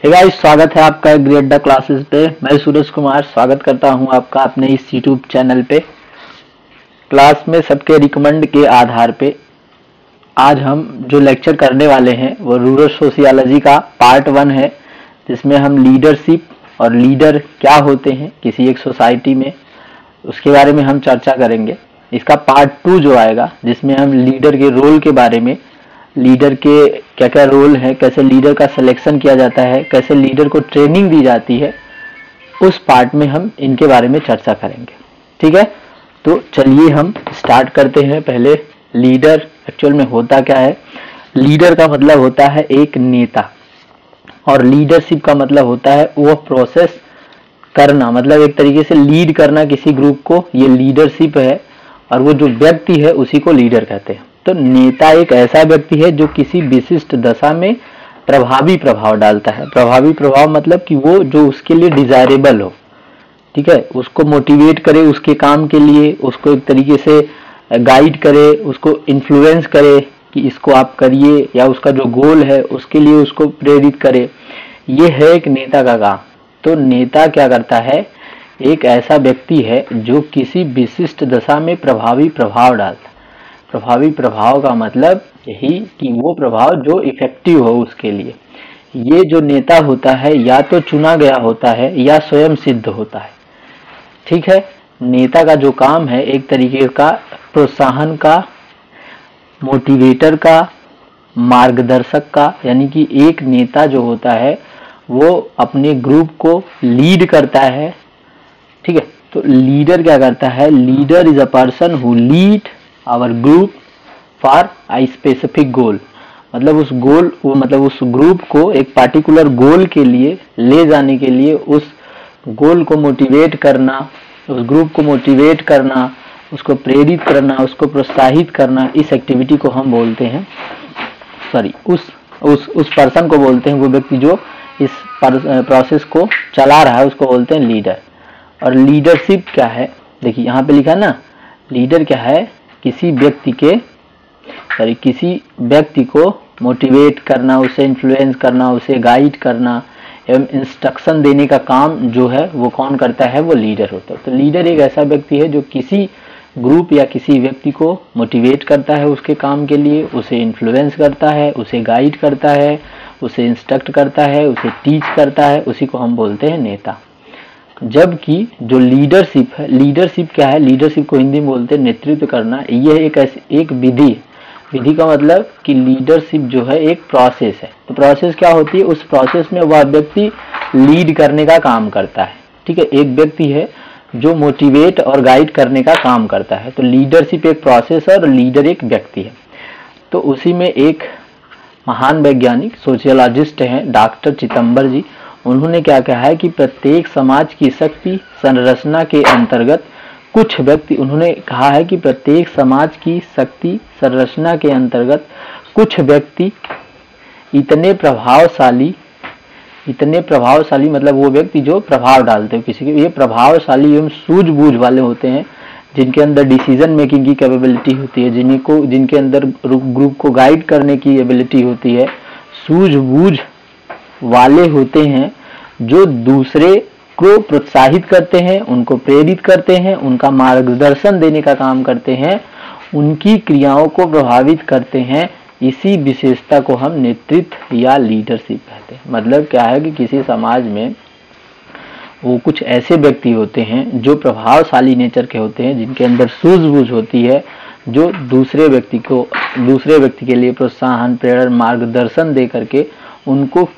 Hey guys, स्वागत है आपका ग्रेड द क्लासेस पे। मैं सूरज कुमार स्वागत करता हूं आपका अपने इस यूट्यूब चैनल पे। क्लास में सबके रिकमेंड के आधार पे आज हम जो लेक्चर करने वाले हैं वो रूरल सोशियोलॉजी का पार्ट 1 है, जिसमें हम लीडरशिप और लीडर क्या होते हैं किसी एक सोसाइटी में, उसके बारे में हम चर्चा करेंगे। इसका पार्ट 2 जो आएगा, जिसमें हम लीडर के रोल के बारे में, लीडर के क्या क्या रोल है, कैसे लीडर का सिलेक्शन किया जाता है, कैसे लीडर को ट्रेनिंग दी जाती है, उस पार्ट में हम इनके बारे में चर्चा करेंगे। ठीक है, तो चलिए हम स्टार्ट करते हैं। पहले लीडर एक्चुअल में होता क्या है। लीडर का मतलब होता है एक नेता, और लीडरशिप का मतलब होता है वो प्रोसेस करना, मतलब एक तरीके से लीड करना किसी ग्रुप को, ये लीडरशिप है। और वो जो व्यक्ति है उसी को लीडर कहते हैं। तो नेता एक ऐसा व्यक्ति है जो किसी विशिष्ट दशा में प्रभावी प्रभाव डालता है। प्रभावी प्रभाव मतलब कि वो जो उसके लिए डिजायरेबल हो, ठीक है, उसको मोटिवेट करे उसके काम के लिए, उसको एक तरीके से गाइड करे, उसको इन्फ्लुएंस करे कि इसको आप करिए, या उसका जो गोल है उसके लिए उसको प्रेरित करे। ये है एक नेता का काम। तो नेता क्या करता है, एक ऐसा व्यक्ति है जो किसी विशिष्ट दशा में प्रभावी प्रभाव डालता है। प्रभावी प्रभाव का मतलब यही कि वो प्रभाव जो इफेक्टिव हो उसके लिए। ये जो नेता होता है या तो चुना गया होता है या स्वयं सिद्ध होता है। ठीक है, नेता का जो काम है एक तरीके का प्रोत्साहन का, मोटिवेटर का, मार्गदर्शक का, यानी कि एक नेता जो होता है वो अपने ग्रुप को लीड करता है। ठीक है, तो लीडर क्या करता है, leader is a person who lead our group for a specific goal. मतलब उस गोल, वो मतलब उस ग्रुप को एक पार्टिकुलर गोल के लिए ले जाने के लिए, उस गोल को मोटिवेट करना, उस ग्रुप को मोटिवेट करना, उसको प्रेरित करना, उसको प्रोत्साहित करना, इस एक्टिविटी को हम बोलते हैं, उस पर्सन को बोलते हैं, वो व्यक्ति जो इस प्रोसेस को चला रहा है उसको बोलते हैं लीडर। और लीडरशिप क्या है, देखिए यहाँ पे लिखा ना, लीडर क्या है, किसी व्यक्ति को मोटिवेट करना, उसे इन्फ्लुएंस करना, उसे गाइड करना एवं इंस्ट्रक्शन देने का काम जो है वो कौन करता है, वो लीडर होता है। तो लीडर एक ऐसा व्यक्ति है जो किसी ग्रुप या किसी व्यक्ति को मोटिवेट करता है उसके काम के लिए, उसे इन्फ्लुएंस करता है, उसे गाइड करता है, उसे इंस्ट्रक्ट करता है, उसे टीच करता है, उसी को हम बोलते हैं नेता। जबकि जो लीडरशिप है, लीडरशिप क्या है, लीडरशिप को हिंदी में बोलते हैं नेतृत्व करना। यह एक विधि का मतलब कि लीडरशिप जो है एक प्रोसेस है। तो प्रोसेस क्या होती है, उस प्रोसेस में वह व्यक्ति लीड करने का काम करता है। ठीक है, एक व्यक्ति है जो मोटिवेट और गाइड करने का काम करता है। तो लीडरशिप एक प्रोसेस है और लीडर एक व्यक्ति है। तो उसी में एक महान वैज्ञानिक सोशियोलॉजिस्ट हैं डॉक्टर चिदंबर जी, उन्होंने क्या कहा है कि प्रत्येक समाज की शक्ति संरचना के अंतर्गत कुछ व्यक्ति, उन्होंने कहा है कि प्रत्येक समाज की शक्ति संरचना के अंतर्गत कुछ व्यक्ति इतने प्रभावशाली मतलब वो व्यक्ति जो प्रभाव डालते हैं किसी के, ये प्रभावशाली एवं सूझबूझ वाले होते हैं, जिनके अंदर डिसीजन मेकिंग की कैपेबिलिटी होती है, जिनके अंदर ग्रुप को गाइड करने की एबिलिटी होती है, सूझबूझ वाले होते हैं, जो दूसरे को प्रोत्साहित करते हैं, उनको प्रेरित करते हैं, उनका मार्गदर्शन देने का काम करते हैं, उनकी क्रियाओं को प्रभावित करते हैं। इसी विशेषता को हम नेतृत्व या लीडरशिप कहते हैं। मतलब क्या है कि किसी समाज में वो कुछ ऐसे व्यक्ति होते हैं जो प्रभावशाली नेचर के होते हैं, जिनके अंदर सूझबूझ होती है, जो दूसरे व्यक्ति के लिए प्रोत्साहन, प्रेरणा, मार्गदर्शन दे करके उनको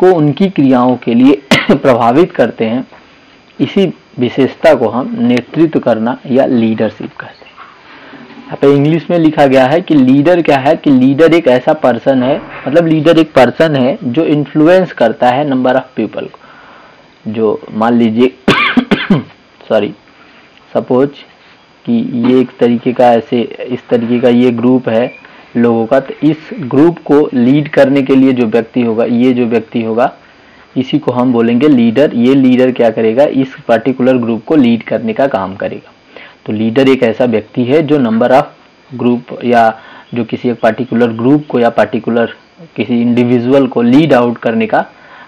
उनकी क्रियाओं के लिए प्रभावित करते हैं। इसी विशेषता को हम नेतृत्व करना या लीडरशिप कहते हैं। यहाँ पे इंग्लिश में लिखा गया है कि लीडर क्या है, कि लीडर एक ऐसा पर्सन है, मतलब लीडर एक पर्सन है जो इन्फ्लुएंस करता है नंबर ऑफ पीपल को। जो मान लीजिए सपोज कि ये एक तरीके का इस तरीके का ये ग्रुप है लोगों का, तो इस ग्रुप को लीड करने के लिए जो व्यक्ति होगा, ये जो व्यक्ति होगा, इसी को हम बोलेंगे लीडर। ये लीडर क्या करेगा, इस पर्टिकुलर ग्रुप को लीड करने का काम करेगा। तो लीडर एक ऐसा व्यक्ति है जो नंबर ऑफ ग्रुप, या जो किसी एक पर्टिकुलर ग्रुप को या पर्टिकुलर किसी इंडिविजुअल को लीड आउट करने का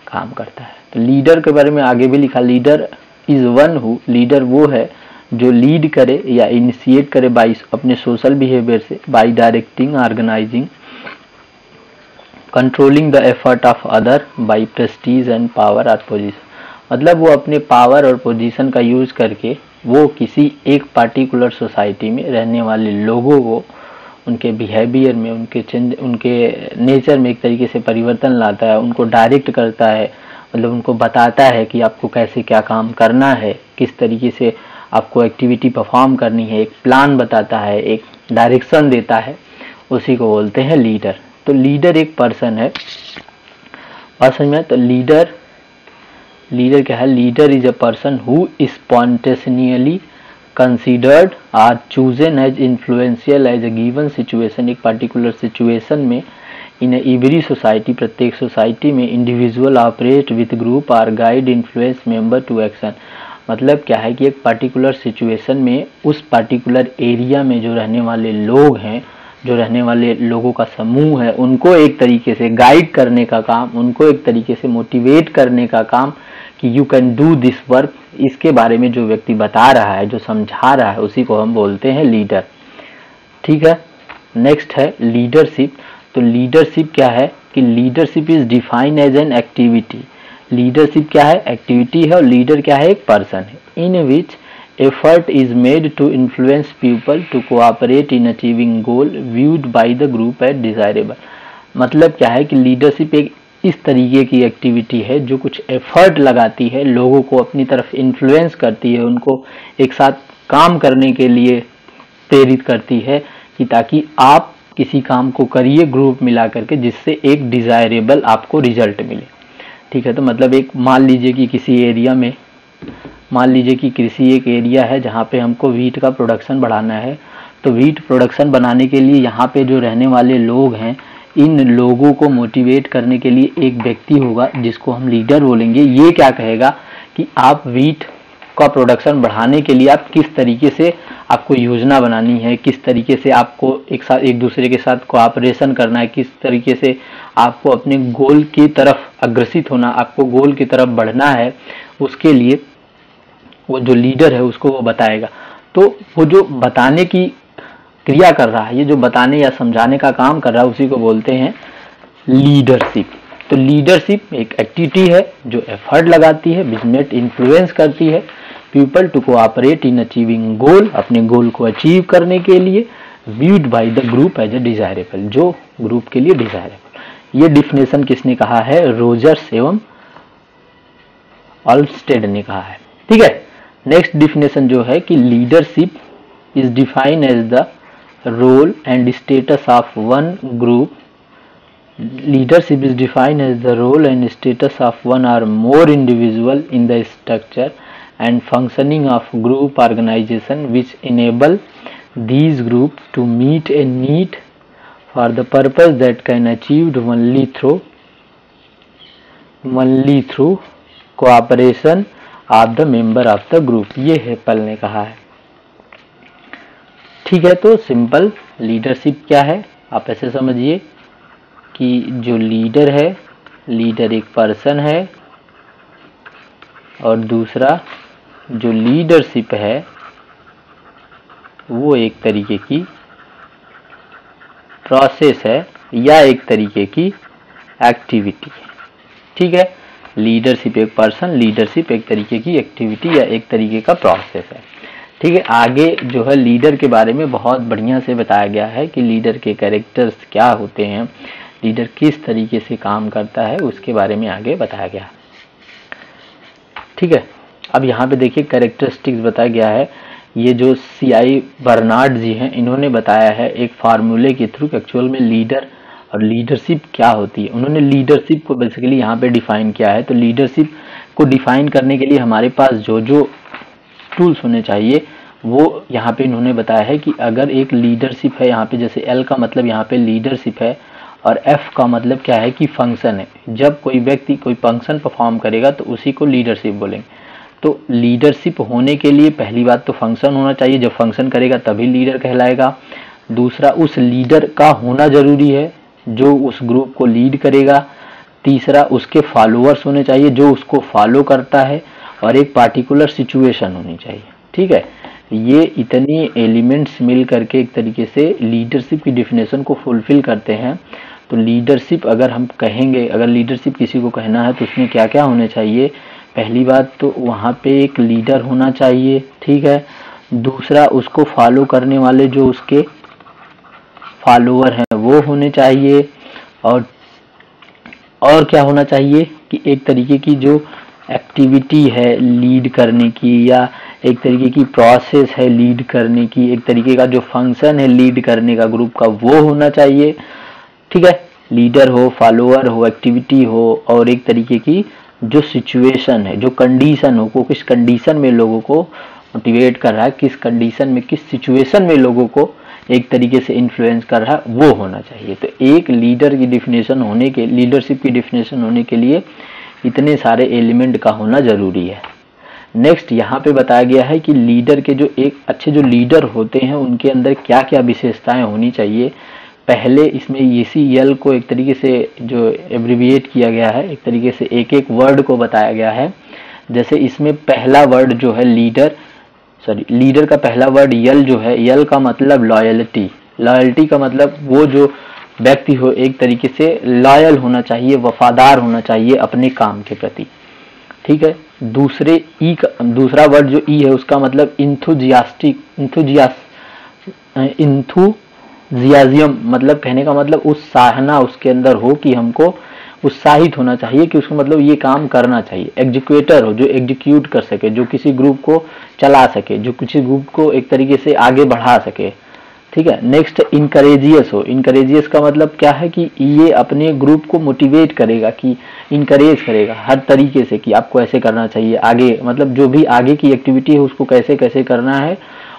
काम करता है। तो लीडर के बारे में आगे भी लिखा, leader is one who, leader वो है जो लीड करे या इनिशिएट करे बाई अपने सोशल बिहेवियर से, by directing, organising, controlling the effort of other, by prestige and power और पोजीशन। मतलब वो अपने पावर और पोजीशन का यूज करके वो किसी एक पार्टिकुलर सोसाइटी में रहने वाले लोगों को उनके बिहेवियर में, उनके नेचर में एक तरीके से परिवर्तन लाता है, उनको डायरेक्ट करता है, मतलब उनको बताता है कि आपको कैसे क्या काम करना है, किस तरीके से आपको एक्टिविटी परफॉर्म करनी है, एक प्लान बताता है, एक डायरेक्शन देता है, उसी को बोलते हैं लीडर। तो लीडर एक पर्सन है, बात समझ में? तो लीडर क्या है? Leader is a person who spontaneously considered or chosen as influential as a given situation, एक पर्टिकुलर सिचुएशन में इन एवरी सोसाइटी, प्रत्येक सोसाइटी में individual operate with group or guide influence member to action. मतलब क्या है कि एक particular situation में उस पर्टिकुलर एरिया में जो रहने वाले लोग हैं, जो रहने वाले लोगों का समूह है, उनको एक तरीके से गाइड करने का काम, उनको एक तरीके से मोटिवेट करने का काम कि you can do this work, इसके बारे में जो व्यक्ति बता रहा है, जो समझा रहा है, उसी को हम बोलते हैं लीडर। ठीक है, नेक्स्ट है लीडरशिप। तो लीडरशिप क्या है कि leadership is defined as an activity. Leadership क्या है? एक्टिविटी है, और लीडर क्या है? एक पर्सन है। इन विच effort is made to influence people to cooperate in achieving goal viewed by the group as desirable। मतलब क्या है कि लीडरशिप एक इस तरीके की एक्टिविटी है जो कुछ एफर्ट लगाती है, लोगों को अपनी तरफ इन्फ्लुएंस करती है, उनको एक साथ काम करने के लिए प्रेरित करती है कि ताकि आप किसी काम को करिए ग्रुप मिला करके, जिससे एक डिजायरेबल आपको रिजल्ट मिले। ठीक है, तो मतलब एक मान लीजिए कि किसी एरिया में, मान लीजिए कि कृषि एक एरिया है जहाँ पे हमको वीट का प्रोडक्शन बढ़ाना है। तो वीट प्रोडक्शन बनाने के लिए यहाँ पे जो रहने वाले लोग हैं, इन लोगों को मोटिवेट करने के लिए एक व्यक्ति होगा जिसको हम लीडर बोलेंगे। ये क्या कहेगा कि आप वीट का प्रोडक्शन बढ़ाने के लिए आप किस तरीके से आपको योजना बनानी है, किस तरीके से आपको एक दूसरे के साथ कोऑपरेशन करना है, किस तरीके से आपको अपने गोल की तरफ अग्रसित होना, आपको गोल की तरफ बढ़ना है, उसके लिए वो जो लीडर है उसको वो बताएगा। तो वो जो बताने की क्रिया कर रहा है, ये जो बताने या समझाने का काम कर रहा है, उसी को बोलते हैं लीडरशिप। तो लीडरशिप एक एक्टिविटी है जो एफर्ट लगाती है, बिजनेस इन्फ्लुएंस करती है people to cooperate in achieving goal, अपने गोल को अचीव करने के लिए, viewed by the group as a desirable, जो ग्रुप के लिए डिजायरेबल। ये डिफिनेशन किसने कहा है? रोजर्स एवं ऑल्स्टेड ने कहा है। ठीक है, नेक्स्ट डिफिनेशन जो है कि leadership is defined as the role and status of one group. Leadership is defined as the role and status of one or more individual in the structure and functioning of group organisation which enable these group to meet a need for the purpose that can achieved only through cooperation of the member of the group। ये हेपल ने कहा है। ठीक है, तो simple leadership क्या है आप ऐसे समझिए कि जो लीडर है, लीडर एक पर्सन है, और दूसरा जो लीडरशिप है वो एक तरीके की प्रोसेस है या एक तरीके की एक्टिविटी है। ठीक है, लीडरशिप एक पर्सन, लीडरशिप एक तरीके की एक्टिविटी या एक तरीके का प्रोसेस है। ठीक है, आगे जो है लीडर के बारे में बहुत बढ़िया से बताया गया है कि लीडर के कैरेक्टर्स क्या होते हैं, लीडर किस तरीके से काम करता है, उसके बारे में आगे बताया गया। ठीक है, अब यहाँ पे देखिए कैरेक्टरिस्टिक्स बताया गया है। ये जो सीआई बर्नार्ड जी हैं, इन्होंने बताया है एक फार्मूले के थ्रू एक्चुअल में लीडर और लीडरशिप क्या होती है। उन्होंने लीडरशिप को बेसिकली यहाँ पे डिफाइन किया है। तो लीडरशिप को डिफाइन करने के लिए हमारे पास जो जो टूल्स होने चाहिए वो यहाँ पे इन्होंने बताया है कि अगर एक लीडरशिप है, यहाँ पे जैसे एल का मतलब यहाँ पे लीडरशिप है और एफ का मतलब क्या है कि फंक्शन है। जब कोई व्यक्ति कोई फंक्शन परफॉर्म करेगा तो उसी को लीडरशिप बोलेंगे। तो लीडरशिप होने के लिए पहली बात तो फंक्शन होना चाहिए, जब फंक्शन करेगा तभी लीडर कहलाएगा। दूसरा, उस लीडर का होना जरूरी है जो उस ग्रुप को लीड करेगा। तीसरा उसके फॉलोअर्स होने चाहिए जो उसको फॉलो करता है, और एक पार्टिकुलर सिचुएशन होनी चाहिए। ठीक है, ये इतनी एलिमेंट्स मिल करके एक तरीके से लीडरशिप की डिफिनेशन को फुलफिल करते हैं। तो लीडरशिप अगर हम कहेंगे, अगर लीडरशिप किसी को कहना है तो उसमें क्या क्या होने चाहिए? पहली बात तो वहाँ पे एक लीडर होना चाहिए। ठीक है, दूसरा उसको फॉलो करने वाले जो उसके फॉलोअर हैं वो होने चाहिए, और क्या होना चाहिए कि एक तरीके की जो एक्टिविटी है लीड करने की, या एक तरीके की प्रोसेस है लीड करने की, एक तरीके का जो फंक्शन है लीड करने का ग्रुप का, वो होना चाहिए। ठीक है, लीडर हो, फॉलोअर हो, एक्टिविटी हो, और एक तरीके की जो सिचुएशन है, जो कंडीशन हो, को किस कंडीशन में लोगों को मोटिवेट कर रहा है, किस कंडीशन में, किस सिचुएशन में लोगों को एक तरीके से इन्फ्लुएंस कर रहा है, वो होना चाहिए। तो एक लीडर की डिफिनेशन होने के, लीडरशिप की डिफिनेशन होने के लिए इतने सारे एलिमेंट का होना जरूरी है। नेक्स्ट यहाँ पे बताया गया है कि लीडर के जो एक अच्छे जो लीडर होते हैं उनके अंदर क्या क्या विशेषताएं होनी चाहिए। पहले इसमें ECL को एक तरीके से जो एब्रिविएट किया गया है, एक तरीके से एक एक वर्ड को बताया गया है। जैसे इसमें पहला वर्ड जो है लीडर का पहला वर्ड यल जो है, यल का मतलब लॉयल्टी। लॉयल्टी का मतलब वो जो व्यक्ति हो एक तरीके से लॉयल होना चाहिए, वफादार होना चाहिए अपने काम के प्रति। ठीक है, दूसरा वर्ड जो ई है उसका मतलब इंथुजियाज्म, मतलब कहने का मतलब उत्साहना उसके अंदर हो कि हमको उत्साहित होना चाहिए, कि उसको मतलब ये काम करना चाहिए। एग्जीक्यूटर हो, जो एग्जीक्यूट कर सके, जो किसी ग्रुप को चला सके, जो किसी ग्रुप को एक तरीके से आगे बढ़ा सके। ठीक है, नेक्स्ट इनकरेजियस हो। इनकरेजियस का मतलब क्या है कि ये अपने ग्रुप को मोटिवेट करेगा, कि इनकरेज करेगा हर तरीके से कि आपको ऐसे करना चाहिए, आगे मतलब जो भी आगे की एक्टिविटी है उसको कैसे कैसे करना है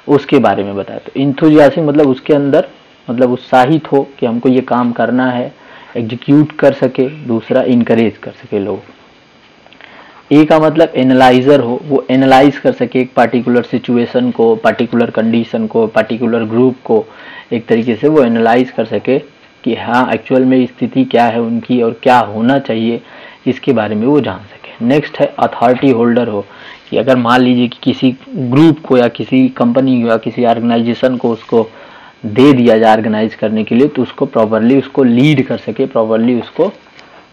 उसके बारे में बताया। तो इंथुजियास्टिक मतलब उसके अंदर मतलब उत्साहित हो कि हमको ये काम करना है, एग्जीक्यूट कर सके। दूसरा इनकरेज कर सके लोग। ए का मतलब एनालाइजर हो, वो एनालाइज कर सके एक पार्टिकुलर सिचुएशन को, पार्टिकुलर कंडीशन को, पार्टिकुलर ग्रुप को, एक तरीके से वो एनालाइज कर सके कि हाँ एक्चुअल में स्थिति क्या है उनकी और क्या होना चाहिए, इसके बारे में वो जान सके। नेक्स्ट है अथॉरिटी होल्डर हो, कि अगर मान लीजिए कि किसी ग्रुप को या किसी कंपनी या किसी ऑर्गेनाइजेशन को उसको दे दिया जाए ऑर्गेनाइज करने के लिए, तो उसको प्रॉपरली उसको लीड कर सके, प्रॉपरली उसको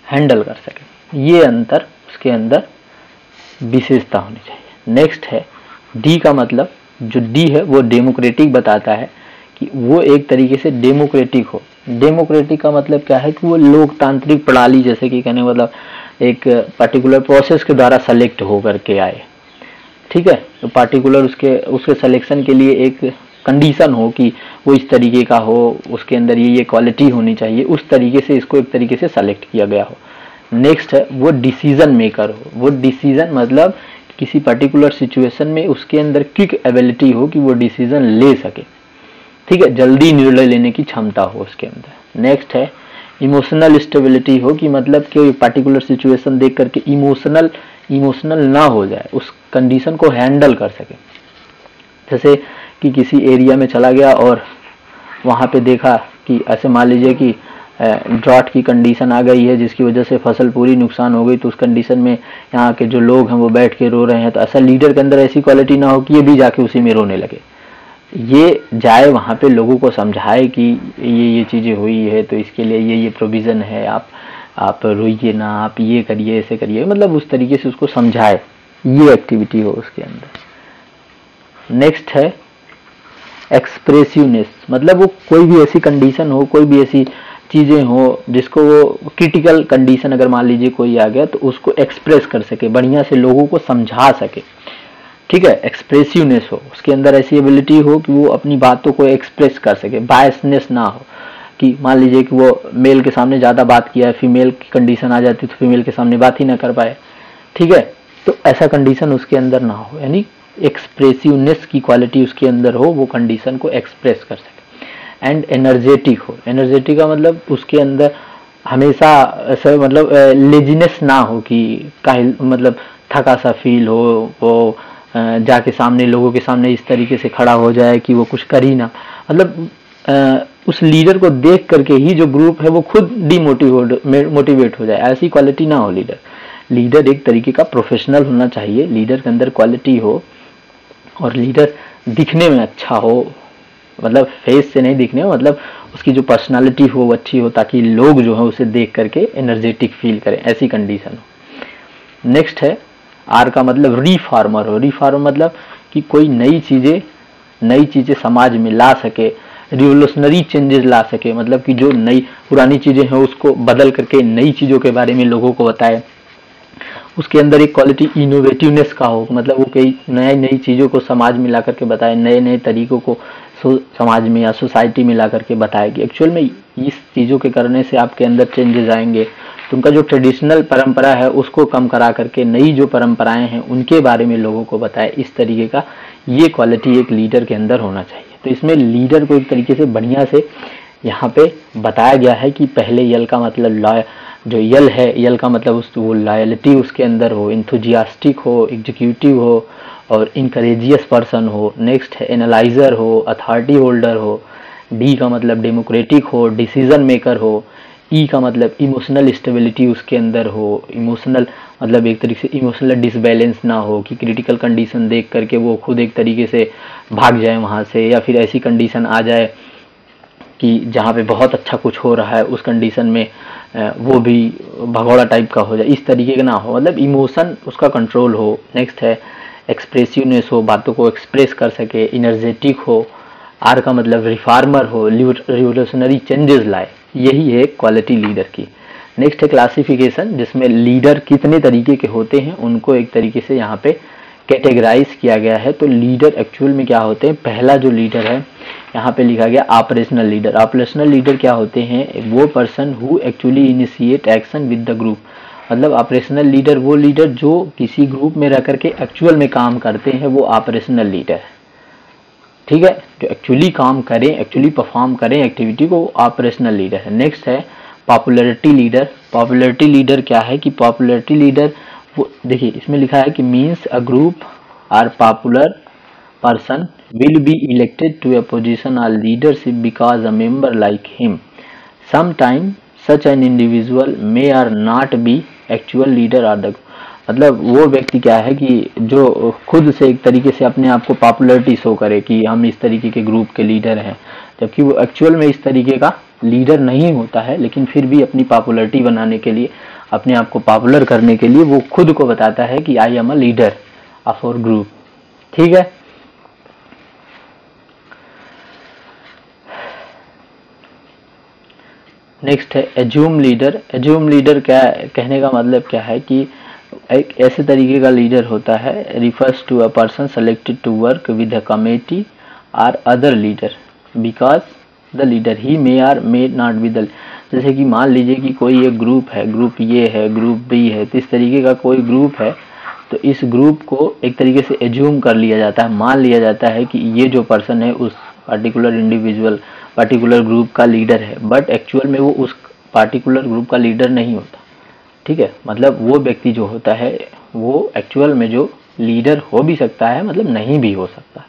हैंडल कर सके। ये अंतर उसके अंदर विशेषता होनी चाहिए। नेक्स्ट है डी का मतलब, जो डी है वो डेमोक्रेटिक बताता है कि वो एक तरीके से डेमोक्रेटिक हो। डेमोक्रेटिक का मतलब क्या है कि वो लोकतांत्रिक प्रणाली, जैसे कि कहने मतलब एक पर्टिकुलर प्रोसेस के द्वारा सेलेक्ट हो करके आए। ठीक है, तो पार्टिकुलर उसके सिलेक्शन के लिए एक कंडीशन हो कि वो इस तरीके का हो, उसके अंदर ये क्वालिटी होनी चाहिए, उस तरीके से इसको एक तरीके से सेलेक्ट किया गया हो। नेक्स्ट है वो डिसीजन मेकर हो। वो डिसीजन मतलब किसी पर्टिकुलर सिचुएशन में उसके अंदर क्विक एबिलिटी हो कि वो डिसीजन ले सके। ठीक है, जल्दी निर्णय लेने की क्षमता हो उसके अंदर। नेक्स्ट है इमोशनल स्टेबिलिटी हो, कि मतलब कि पर्टिकुलर सिचुएशन देख करके इमोशनल ना हो जाए, उस कंडीशन को हैंडल कर सके। जैसे कि किसी एरिया में चला गया और वहाँ पे देखा कि ऐसे मान लीजिए कि ड्रॉट की कंडीशन आ गई है जिसकी वजह से फसल पूरी नुकसान हो गई, तो उस कंडीशन में यहाँ के जो लोग हैं वो बैठ के रो रहे हैं, तो ऐसा लीडर के अंदर ऐसी क्वालिटी ना हो कि ये भी जाके उसी में रोने लगे। ये जाए वहाँ पे लोगों को समझाए कि ये चीज़ें हुई है, तो इसके लिए ये प्रोविज़न है, आप रोइए ना, आप ये करिए, ऐसे करिए, मतलब उस तरीके से उसको समझाए, ये एक्टिविटी हो उसके अंदर। नेक्स्ट है एक्सप्रेसिवनेस, मतलब वो कोई भी ऐसी कंडीशन हो, कोई भी ऐसी चीज़ें हो जिसको वो क्रिटिकल कंडीशन अगर मान लीजिए कोई आ गया, तो उसको एक्सप्रेस कर सके, बढ़िया से लोगों को समझा सके। ठीक है, एक्सप्रेसिवनेस हो, उसके अंदर ऐसी एबिलिटी हो कि वो अपनी बातों को एक्सप्रेस कर सके, बायसनेस ना हो कि मान लीजिए कि वो मेल के सामने ज़्यादा बात किया है, फीमेल की कंडीशन आ जाती तो फीमेल के सामने बात ही ना कर पाए। ठीक है, तो ऐसा कंडीशन उसके अंदर ना हो, यानी एक्सप्रेसिवनेस की क्वालिटी उसके अंदर हो, वो कंडीशन को एक्सप्रेस कर सके। एंड एनर्जेटिक हो, एनर्जेटिक का मतलब उसके अंदर हमेशा ऐसा मतलब लेजीनेस ना हो कि काहिल मतलब थका सा फील हो, वो जाके सामने लोगों के सामने इस तरीके से खड़ा हो जाए कि वो कुछ कर ही ना, मतलब उस लीडर को देख करके ही जो ग्रुप है वो खुद मोटिवेट हो जाए, ऐसी क्वालिटी ना हो लीडर। लीडर एक तरीके का प्रोफेशनल होना चाहिए, लीडर के अंदर क्वालिटी हो, और लीडर दिखने में अच्छा हो, मतलब फेस से नहीं दिखने हो, मतलब उसकी जो पर्सनालिटी हो वो अच्छी हो, ताकि लोग जो है उसे देख करके एनर्जेटिक फील करें, ऐसी कंडीशन हो। नेक्स्ट है आर का मतलब रिफॉर्मर हो। रिफॉर्मर मतलब कि कोई नई चीजें समाज में ला सके, रिवोल्यूशनरी चेंजेस ला सके, मतलब कि जो नई पुरानी चीजें हैं उसको बदल करके नई चीजों के बारे में लोगों को बताए। उसके अंदर एक क्वालिटी इनोवेटिवनेस का हो, मतलब वो कई नई चीजों को समाज में ला करके बताए, नए तरीकों को समाज में या सोसाइटी में ला करके बताए कि एक्चुअल में इस चीजों के करने से आपके अंदर चेंजेस आएंगे। तो उनका जो ट्रेडिशनल परंपरा है उसको कम करा करके नई जो परंपराएं हैं उनके बारे में लोगों को बताए, इस तरीके का ये क्वालिटी एक लीडर के अंदर होना चाहिए। तो इसमें लीडर को एक तरीके से बढ़िया से यहाँ पे बताया गया है कि पहले यल का मतलब जो यल है, यल का मतलब वो लॉयल्टी उसके अंदर हो, इंथुजियास्टिक हो, एग्जीक्यूटिव हो और इनकरेजियस पर्सन हो। नेक्स्ट है एनालाइजर हो, अथॉरिटी होल्डर हो। डी का मतलब डेमोक्रेटिक हो, डिसीजन मेकर हो। ई का मतलब इमोशनल स्टेबिलिटी उसके अंदर हो, इमोशनल मतलब एक तरीके से इमोशनल डिसबैलेंस ना हो कि क्रिटिकल कंडीशन देख करके वो खुद एक तरीके से भाग जाए वहाँ से, या फिर ऐसी कंडीशन आ जाए कि जहाँ पे बहुत अच्छा कुछ हो रहा है उस कंडीशन में वो भी भगौड़ा टाइप का हो जाए, इस तरीके का ना हो, मतलब इमोशन उसका कंट्रोल हो। नेक्स्ट है एक्सप्रेसिवनेस हो, बातों को एक्सप्रेस कर सके, इनर्जेटिक हो। आर का मतलब रिफॉर्मर हो, रिवोल्यूशनरी चेंजेस लाए, यही है क्वालिटी लीडर की। नेक्स्ट है क्लासिफिकेशन, जिसमें लीडर कितने तरीके के होते हैं उनको एक तरीके से यहाँ पे कैटेगराइज किया गया है। तो लीडर एक्चुअल में क्या होते हैं, पहला जो लीडर है यहाँ पे लिखा गया ऑपरेशनल लीडर। ऑपरेशनल लीडर क्या होते हैं, वो person who actually initiate action with the group. मतलब ऑपरेशनल लीडर वो लीडर जो किसी ग्रुप में रह करके एक्चुअल में काम करते हैं, वो ऑपरेशनल लीडर है। ठीक है, जो एक्चुअली काम करें, एक्चुअली परफॉर्म करें एक्टिविटी को, ऑपरेशनल लीडर है। नेक्स्ट है पॉपुलैरिटी लीडर। पॉपुलैरिटी लीडर क्या है कि पॉपुलैरिटी लीडर वो देखिए इसमें लिखा है कि means a group or popular person will be elected to a position or leadership because a member like him. Sometimes such an individual may or not be actual leader or the मतलब वो व्यक्ति क्या है कि जो खुद से एक तरीके से अपने आप को पॉपुलैरिटी शो करे कि हम इस तरीके के ग्रुप के लीडर हैं, जबकि वो एक्चुअल में इस तरीके का लीडर नहीं होता है, लेकिन फिर भी अपनी पॉपुलैरिटी बनाने के लिए, अपने आप को पॉपुलर करने के लिए वो खुद को बताता है कि I am a leader of our group. ठीक है, नेक्स्ट है एज्यूम लीडर। एज्यूम लीडर क्या कहने का मतलब क्या है कि एक ऐसे तरीके का लीडर होता है, refers to a person selected to work with a committee or other leader because the leader he may or may not be the. जैसे कि मान लीजिए कि कोई एक ग्रुप है, ग्रुप ए है, ग्रुप बी है, तो इस तरीके का कोई ग्रुप है, तो इस ग्रुप को एक तरीके से एज्यूम कर लिया जाता है, मान लिया जाता है कि ये जो पर्सन है उस पर्टिकुलर इंडिविजुअल पर्टिकुलर ग्रुप का लीडर है, बट एक्चुअल में वो उस पर्टिकुलर ग्रुप का लीडर नहीं होता। ठीक है, मतलब वो व्यक्ति जो होता है वो एक्चुअल में जो लीडर हो भी सकता है, मतलब नहीं भी हो सकता।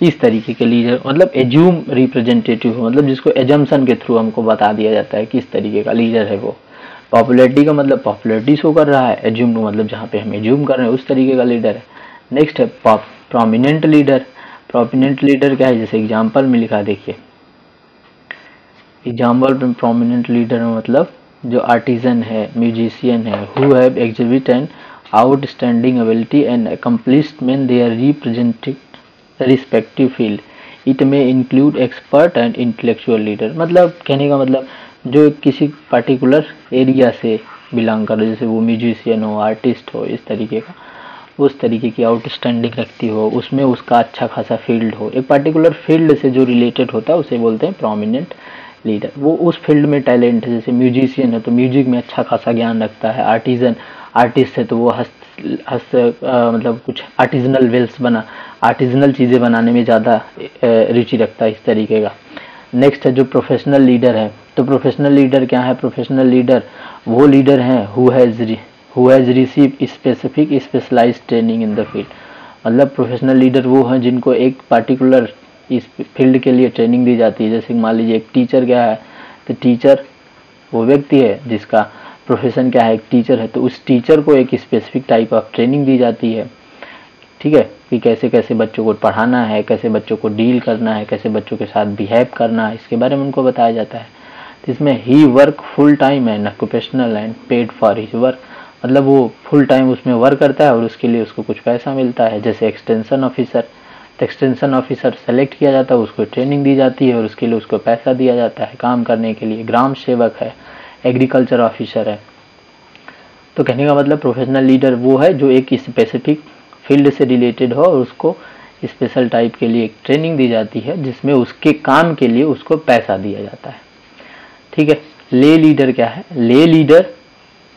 इस तरीके के लीडर मतलब एज्यूम रिप्रेजेंटेटिव हो, मतलब जिसको एजम्पशन के थ्रू हमको बता दिया जाता है किस तरीके का लीडर है वो। पॉपुलैरिटी का मतलब पॉपुलैरिटी शो कर रहा है, एज्यूम का मतलब जहाँ पे हम एज्यूम कर रहे हैं उस तरीके का लीडर है। नेक्स्ट है प्रोमिनेंट लीडर। प्रोमिनेंट लीडर क्या है, जैसे एग्जाम्पल में लिखा, देखिए एग्जाम्पल में प्रोमिनेंट लीडर मतलब जो आर्टिजन है, म्यूजिशियन है, who have exhibit an outstanding ability and accomplishment they are represented respective field, it में include expert and intellectual leader. मतलब कहने का मतलब जो किसी पर्टिकुलर एरिया से बिलोंग कर, जैसे वो म्यूजिशियन हो, आर्टिस्ट हो, इस तरीके का, उस तरीके की आउटस्टैंडिंग रखती हो, उसमें उसका अच्छा खासा फील्ड हो, एक पर्टिकुलर फील्ड से जो रिलेटेड होता है उसे बोलते हैं प्रोमिनेंट लीडर। वो उस फील्ड में टैलेंट है, जैसे म्यूजिशियन है तो म्यूजिक में अच्छा खासा ज्ञान रखता है, आर्टिस्ट है तो वो मतलब कुछ आर्टिजनल वेल्स आर्टिजनल चीज़ें बनाने में ज़्यादा रुचि रखता है, इस तरीके का। नेक्स्ट है जो प्रोफेशनल लीडर है। तो प्रोफेशनल लीडर क्या है, प्रोफेशनल लीडर वो लीडर हैं who has receive specific specialized training in the field. मतलब प्रोफेशनल लीडर वो हैं जिनको एक पर्टिकुलर इस फील्ड के लिए ट्रेनिंग दी जाती है। जैसे मान लीजिए एक टीचर क्या है, तो टीचर वो व्यक्ति है जिसका प्रोफेशन क्या है, एक टीचर है, तो उस टीचर को एक स्पेसिफिक टाइप ऑफ ट्रेनिंग दी जाती है, ठीक है, कि कैसे कैसे बच्चों को पढ़ाना है, कैसे बच्चों को डील करना है, कैसे बच्चों के साथ बिहेव करना है, इसके बारे में उनको बताया जाता है। तो इसमें ही work full time and occupational and paid for his work, मतलब वो फुल टाइम उसमें वर्क करता है और उसके लिए उसको कुछ पैसा मिलता है। जैसे एक्सटेंशन ऑफिसर, तो एक्सटेंशन ऑफिसर सेलेक्ट किया जाता है, उसको ट्रेनिंग दी जाती है और उसके लिए उसको पैसा दिया जाता है काम करने के लिए। ग्राम सेवक है, एग्रीकल्चर ऑफिसर है। तो कहने का मतलब प्रोफेशनल लीडर वो है जो एक स्पेसिफिक फील्ड से रिलेटेड हो और उसको स्पेशल टाइप के लिए एक ट्रेनिंग दी जाती है जिसमें उसके काम के लिए उसको पैसा दिया जाता है, ठीक है। ले लीडर क्या है, ले लीडर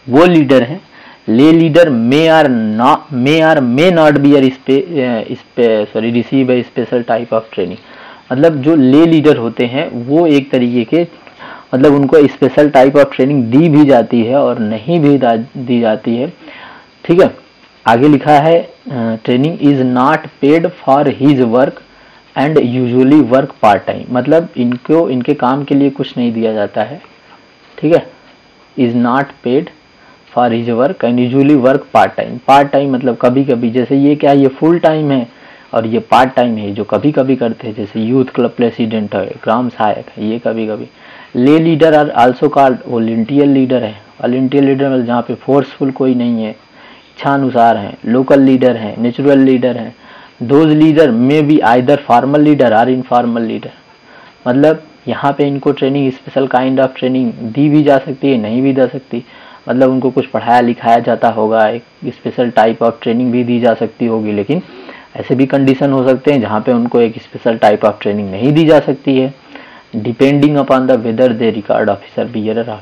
वो लीडर है, ले leader may not B receive A special type of training, मतलब जो ले लीडर होते हैं वो एक तरीके के मतलब उनको स्पेशल टाइप ऑफ ट्रेनिंग दी भी जाती है और नहीं भी दी जाती है, ठीक है। आगे लिखा है training is not paid for his work and usually work part time, मतलब इनको इनके काम के लिए कुछ नहीं दिया जाता है, ठीक है। Is not paid for his work and usually work part time, part time मतलब कभी कभी, जैसे ये क्या ये फुल टाइम है और ये पार्ट टाइम है जो कभी कभी करते हैं, जैसे यूथ क्लब प्रेसिडेंट है, ग्राम सहायक है, ये कभी कभी। Lay leader are also called volunteer leader है, वॉलंटियर लीडर मतलब जहाँ पे फोर्सफुल कोई नहीं है, इच्छानुसार है। लोकल लीडर है, नेचुरल लीडर है। Those leader may be either formal leader और इनफॉर्मल लीडर, मतलब यहाँ पे इनको training special kind of training दी भी जा सकती है, नहीं भी दे सकती, मतलब उनको कुछ पढ़ाया लिखाया जाता होगा, एक स्पेशल टाइप ऑफ ट्रेनिंग भी दी जा सकती होगी, लेकिन ऐसे भी कंडीशन हो सकते हैं जहाँ पे उनको एक स्पेशल टाइप ऑफ ट्रेनिंग नहीं दी जा सकती है। Depending upon the whether they record officer bearer of,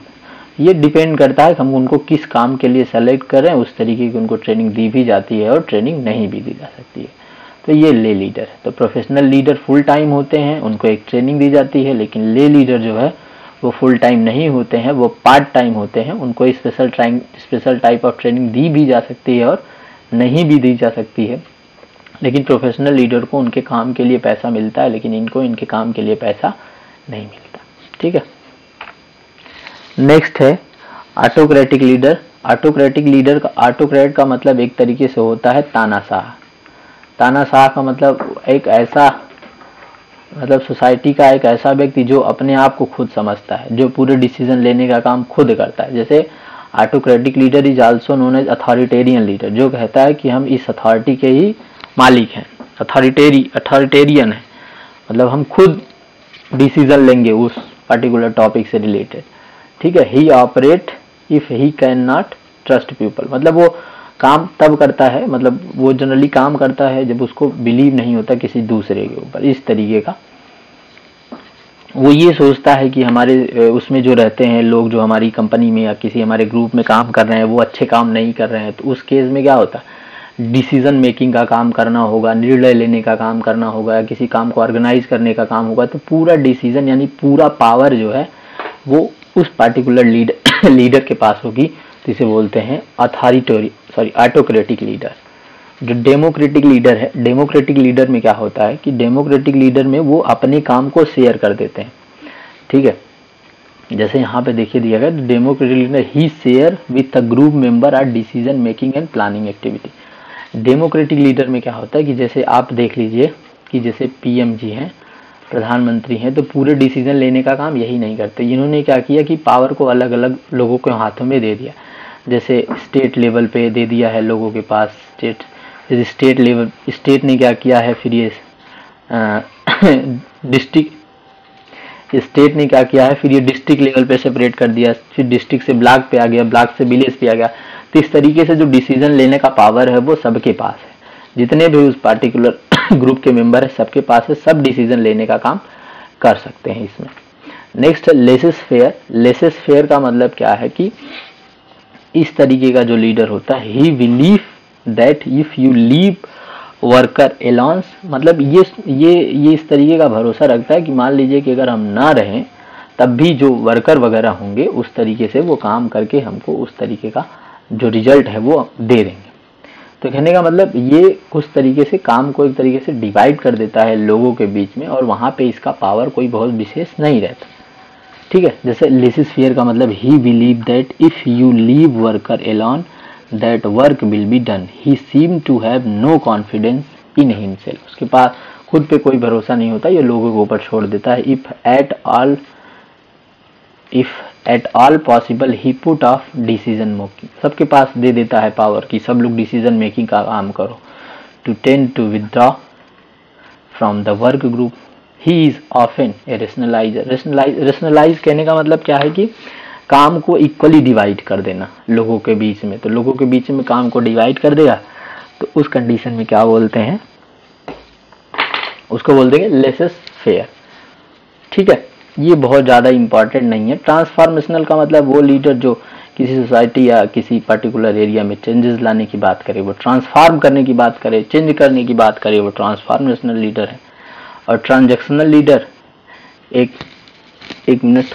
ये डिपेंड करता है कि हम उनको किस काम के लिए सेलेक्ट कर रहे हैं, उस तरीके की उनको ट्रेनिंग दी भी जाती है और ट्रेनिंग नहीं भी दी जा सकती है। तो ये ले लीडर है। तो प्रोफेशनल लीडर फुल टाइम होते हैं, उनको एक ट्रेनिंग दी जाती है, लेकिन ले लीडर जो है वो फुल टाइम नहीं होते हैं, वो पार्ट टाइम होते हैं, उनको स्पेशल टाइप ऑफ ट्रेनिंग दी भी जा सकती है और नहीं भी दी जा सकती है, लेकिन प्रोफेशनल लीडर को उनके काम के लिए पैसा मिलता है, लेकिन इनको इनके काम के लिए पैसा नहीं मिलता, ठीक है। नेक्स्ट है ऑटोक्रेटिक लीडर। ऑटोक्रेटिक लीडर का, ऑटोक्रेट का मतलब एक तरीके से होता है तानाशाह। तानाशाह का मतलब एक ऐसा, मतलब सोसाइटी का एक ऐसा व्यक्ति जो अपने आप को खुद समझता है, जो पूरे डिसीजन लेने का काम खुद करता है। जैसे autocratic leader is also known as authoritarian leader, जो कहता है कि हम इस अथॉरिटी के ही मालिक हैं। अथॉरिटेरियन है मतलब हम खुद डिसीजन लेंगे उस पर्टिकुलर टॉपिक से रिलेटेड, ठीक है। He operate if he can not trust people, मतलब वो काम तब करता है, मतलब वो जनरली काम करता है जब उसको बिलीव नहीं होता किसी दूसरे के ऊपर, इस तरीके का। वो ये सोचता है कि हमारे उसमें जो रहते हैं लोग, जो हमारी कंपनी में या किसी हमारे ग्रुप में काम कर रहे हैं, वो अच्छे काम नहीं कर रहे हैं, तो उस केस में क्या होता है, डिसीजन मेकिंग का काम करना होगा, निर्णय लेने का काम करना होगा, किसी काम को ऑर्गेनाइज करने का काम होगा, तो पूरा डिसीजन यानी पूरा पावर जो है वो उस पार्टिकुलर लीडर के पास होगी। तो इसे बोलते हैं ऑटोक्रेटिक लीडर। जो डेमोक्रेटिक लीडर है, डेमोक्रेटिक लीडर में क्या होता है कि डेमोक्रेटिक लीडर में वो अपने काम को शेयर कर देते हैं, ठीक है। जैसे यहाँ पे देखिए दिया गया, democratic leader he share with a group member our decision making and planning activity. Democratic leader में क्या होता है कि जैसे आप देख लीजिए कि जैसे पीएम जी हैं, प्रधानमंत्री हैं, तो पूरे डिसीजन लेने का काम यही नहीं करते। इन्होंने क्या किया कि पावर को अलग अलग लोगों के हाथों में दे दिया। जैसे स्टेट लेवल पे दे दिया है लोगों के पास, स्टेट लेवल, स्टेट ने क्या किया है, फिर ये स्टेट ने क्या किया है, फिर ये डिस्ट्रिक्ट लेवल पे सेपरेट कर दिया, फिर डिस्ट्रिक्ट से ब्लॉक पे आ गया, ब्लॉक से विलेज पे आ गया। तो इस तरीके से जो डिसीजन लेने का पावर है वो सबके पास है, जितने भी उस पार्टिकुलर ग्रुप के मेंबर है सबके पास है, सब डिसीजन लेने का काम कर सकते हैं इसमें। नेक्स्ट है लेसेस फेयर। लेसेस फेयर का मतलब क्या है कि इस तरीके का जो लीडर होता है, ही believe that if you leave worker allowance, मतलब ये इस तरीके का भरोसा रखता है कि मान लीजिए कि अगर हम ना रहें तब भी जो वर्कर वगैरह होंगे उस तरीके से वो काम करके हमको उस तरीके का जो रिजल्ट है वो दे देंगे। तो कहने का मतलब ये कुछ तरीके से काम को एक तरीके से डिवाइड कर देता है लोगों के बीच में, और वहां पे इसका पावर कोई बहुत विशेष नहीं रहता। ठीक है, जैसे लेसिस फेयर का मतलब he believe that if you leave worker alone that work will be done. He seem to have no confidence in himself. उसके पास खुद पे कोई भरोसा नहीं होता, ये लोगों के ऊपर छोड़ देता है। If at all possible he put off decision making. सबके पास दे देता है पावर कि सब लोग डिसीजन मेकिंग का काम करो। To tend to withdraw from the work group. He is often a rationaliser. Rationalise कहने का मतलब क्या है कि काम को इक्वली डिवाइड कर देना लोगों के बीच में। तो लोगों के बीच में काम को डिवाइड कर देगा तो उस कंडीशन में क्या बोलते हैं, उसको बोल देंगे लेसेस फेयर। ठीक है, ये बहुत ज़्यादा इंपॉर्टेंट नहीं है। ट्रांसफॉर्मेशनल का मतलब वो लीडर जो किसी सोसाइटी या किसी पर्टिकुलर एरिया में चेंजेस लाने की बात करे, वो ट्रांसफॉर्म करने की बात करे, चेंज करने की बात करे, वो ट्रांसफॉर्मेशनल लीडर है। और ट्रांजैक्शनल लीडर एक मिनट